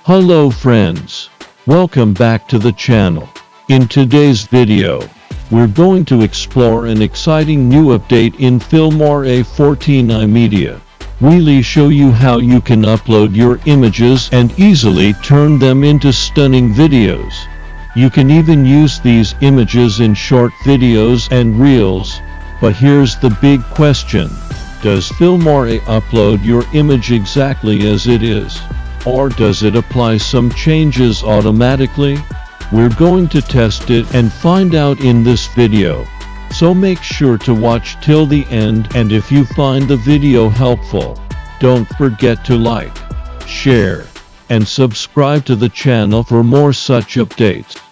Hello friends, welcome back to the channel. In today's video, we're going to explore an exciting new update in Filmora AI Media. We'll show you how you can upload your images and easily turn them into stunning videos. You can even use these images in short videos and reels. But here's the big question. Does Filmora AI upload your image exactly as it is? Or does it apply some changes automatically? We're going to test it and find out in this video. So make sure to watch till the end, and if you find the video helpful, don't forget to like, share, and subscribe to the channel for more such updates.